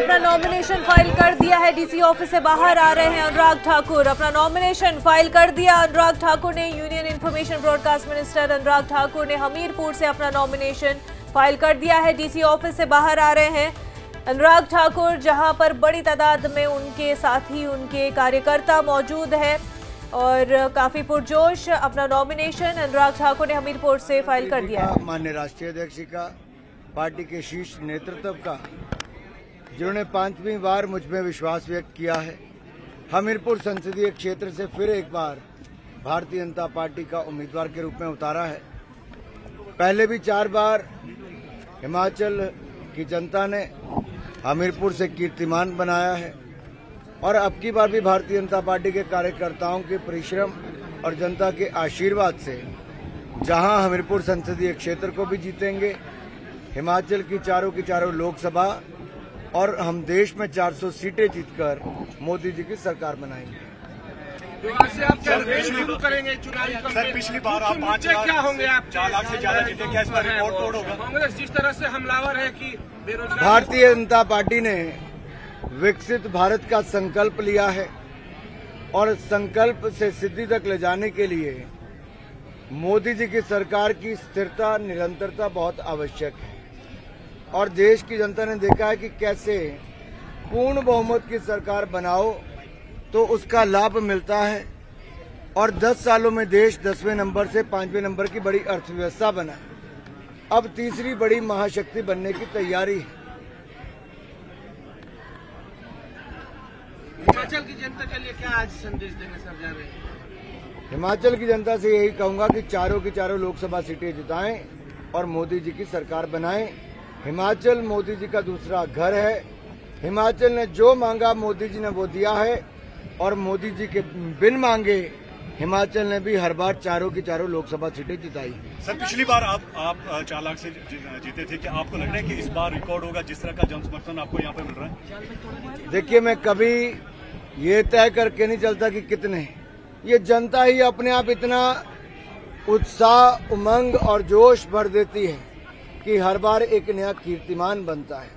अपना nomination file कर दिया है। डीसी ऑफिस से बाहर आ रहे हैं अनुराग ठाकुर। अपना नॉमिनेशन फाइल कर दिया अनुराग ठाकुर ने। Union information broadcast minister Anurag Thakur ने हमीरपुर से अपना नॉमिनेशन फाइल कर दिया है। डीसी ऑफिस से बाहर आ रहे हैं अनुराग ठाकुर, जहां पर बड़ी तादाद में उनके साथी, उनके कार्यकर्ता मौजूद है और काफी पुरजोश अपना नॉमिनेशन अनुराग ठाकुर ने हमीरपुर से फाइल कर दिया है। माननीय राष्ट्रीय अध्यक्ष का, पार्टी के शीर्ष नेतृत्व का, जिन्होंने 5वीं बार मुझ में विश्वास व्यक्त किया है, हमीरपुर संसदीय क्षेत्र से फिर एक बार भारतीय जनता पार्टी का उम्मीदवार के रूप में उतारा है। पहले भी 4 बार हिमाचल की जनता ने हमीरपुर से कीर्तिमान बनाया है और अब की बार भी भारतीय जनता पार्टी के कार्यकर्ताओं के परिश्रम और जनता के आशीर्वाद से जहां हमीरपुर संसदीय क्षेत्र को भी जीतेंगे, हिमाचल की चारों लोकसभा और हम देश में 400 सीटें जीतकर मोदी जी की सरकार बनाएंगे। शुरू करेंगे चुनावी सर, पिछली बार आप 5 क्या होंगे, आप 4 लाख से ज्यादा जीते, क्या इस बार रिकॉर्ड तोड़ होगा? कांग्रेस जिस तरह से हमलावर है कि बेरोजगार, भारतीय जनता पार्टी ने विकसित भारत का संकल्प लिया है और संकल्प से सिद्धि तक ले जाने के लिए मोदी जी की सरकार की स्थिरता, निरंतरता बहुत आवश्यक है। और देश की जनता ने देखा है कि कैसे पूर्ण बहुमत की सरकार बनाओ तो उसका लाभ मिलता है और 10 सालों में देश 10वें नंबर से 5वें नंबर की बड़ी अर्थव्यवस्था बना, अब तीसरी बड़ी महाशक्ति बनने की तैयारी है। हिमाचल की जनता के लिए क्या आज संदेश देना सर जा रहे हैं? हिमाचल की जनता से यही कहूंगा कि चारों लोकसभा सीटें जिताएं और मोदी जी की सरकार बनाएं। हिमाचल मोदी जी का दूसरा घर है। हिमाचल ने जो मांगा मोदी जी ने वो दिया है और मोदी जी के बिन मांगे हिमाचल ने भी हर बार चारों लोकसभा सीटें जिताई। सर, पिछली बार आप 4 लाख से जीते थे, क्या आपको लग रहा है कि इस बार रिकॉर्ड होगा जिस तरह का जन समर्थन आपको यहाँ पे मिल रहा है? देखिए, मैं कभी ये तय करके नहीं चलता कि कितने, ये जनता ही अपने आप इतना उत्साह, उमंग और जोश भर देती है कि हर बार एक नया कीर्तिमान बनता है।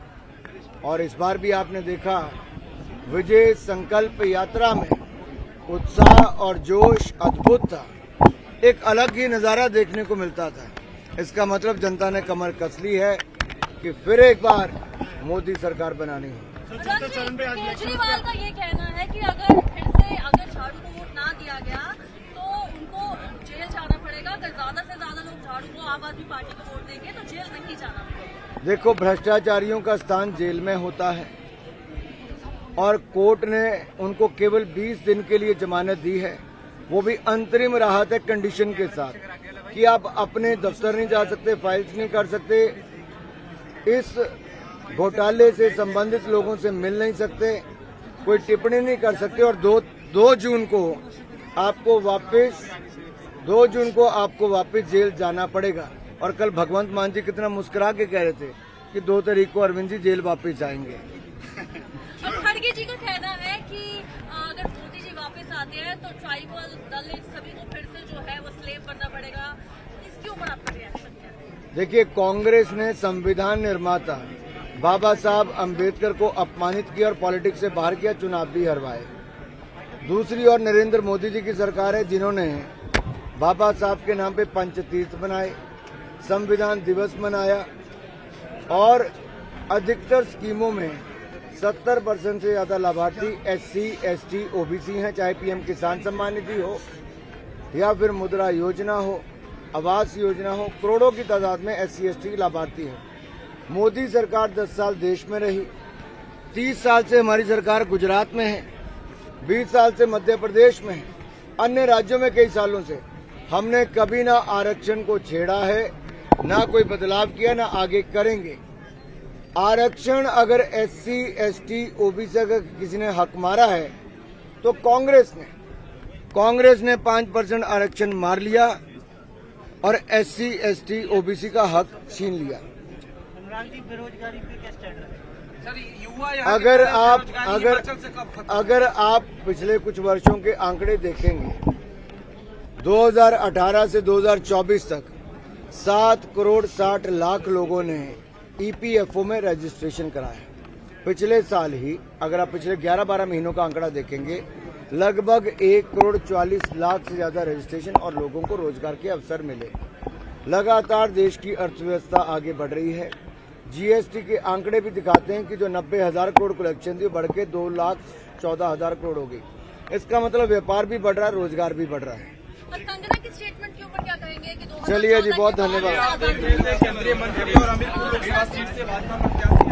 और इस बार भी आपने देखा विजय संकल्प यात्रा में उत्साह और जोश अद्भुत था, एक अलग ही नजारा देखने को मिलता था। इसका मतलब जनता ने कमर कस ली है कि फिर एक बार मोदी सरकार बनानी है। केजरीवाल का ये कहना है कि अगर झाड़ू को वोट ना दिया गया तो उनको जेल जाना पड़ेगा। अगर ज्यादा से ज्यादा लोग झाड़ू को, आम आदमी पार्टी को वोट देंगे तो जेल तक ही जाना पड़ेगा। देखो, भ्रष्टाचारियों का स्थान जेल में होता है और कोर्ट ने उनको केवल 20 दिन के लिए जमानत दी है, वो भी अंतरिम राहत है कंडीशन के साथ कि आप अपने दफ्तर नहीं जा सकते, फाइल्स नहीं कर सकते, इस घोटाले से संबंधित लोगों से मिल नहीं सकते, कोई टिप्पणी नहीं कर सकते और 2 जून को आपको वापस जेल जाना पड़ेगा। और कल भगवंत मान जी कितना मुस्कुरा के कह रहे थे कि 2 तारीख को अरविंद जी जेल वापस जाएंगे। अब खड़गे जी का कहना है कि अगर मोदी जी वापस आते हैं तो ट्राइबल दलित सभी को फिर से जो है वो स्लेव बनना पड़ेगा। इसके ऊपर आपका रिएक्शन क्या है? देखिए, कांग्रेस ने संविधान निर्माता बाबा साहब अम्बेडकर को अपमानित किया और पॉलिटिक्स से बाहर किया, चुनाव भी हरवाए। दूसरी ओर नरेंद्र मोदी जी की सरकार है जिन्होंने बाबा साहब के नाम पे पंचतीर्थ बनाए, संविधान दिवस मनाया और अधिकतर स्कीमों में 70% से ज्यादा लाभार्थी SC, ST, OBC हैं, चाहे PM किसान सम्मान निधि हो या फिर मुद्रा योजना हो, आवास योजना हो, करोड़ों की तादाद में SC, ST लाभार्थी हैं। मोदी सरकार 10 साल देश में रही, 30 साल से हमारी सरकार गुजरात में है, 20 साल से मध्य प्रदेश में है, अन्य राज्यों में कई सालों से। हमने कभी ना आरक्षण को छेड़ा है, ना कोई बदलाव किया, ना आगे करेंगे। आरक्षण अगर SC, ST, OBC अगर किसी ने हक मारा है तो कांग्रेस ने 5% आरक्षण मार लिया और SC, ST, OBC का हक छीन लिया। बेरोजगारी पे क्या स्टैंड है? अगर आप पिछले कुछ वर्षों के आंकड़े देखेंगे, 2018 से 2024 तक 7 करोड़ 60 लाख लोगों ने EPFO में रजिस्ट्रेशन कराया। पिछले साल ही अगर आप पिछले 11-12 महीनों का आंकड़ा देखेंगे, लगभग 1,44,00,000 से ज्यादा रजिस्ट्रेशन और लोगों को रोजगार के अवसर मिले। लगातार देश की अर्थव्यवस्था आगे बढ़ रही है। जीएसटी के आंकड़े भी दिखाते हैं कि जो 90,000 करोड़ कलेक्शन थी बढ़ के 2,14,000 करोड़ हो गई। इसका मतलब व्यापार भी बढ़ रहा है, रोजगार भी बढ़ रहा है। और कंगना की स्टेटमेंट के ऊपर क्या कहेंगे कि चलिए जी, बहुत धन्यवाद। केंद्रीय मंत्री और हमीरपुर लोकसभा सीट से भाजपा प्रत्याशी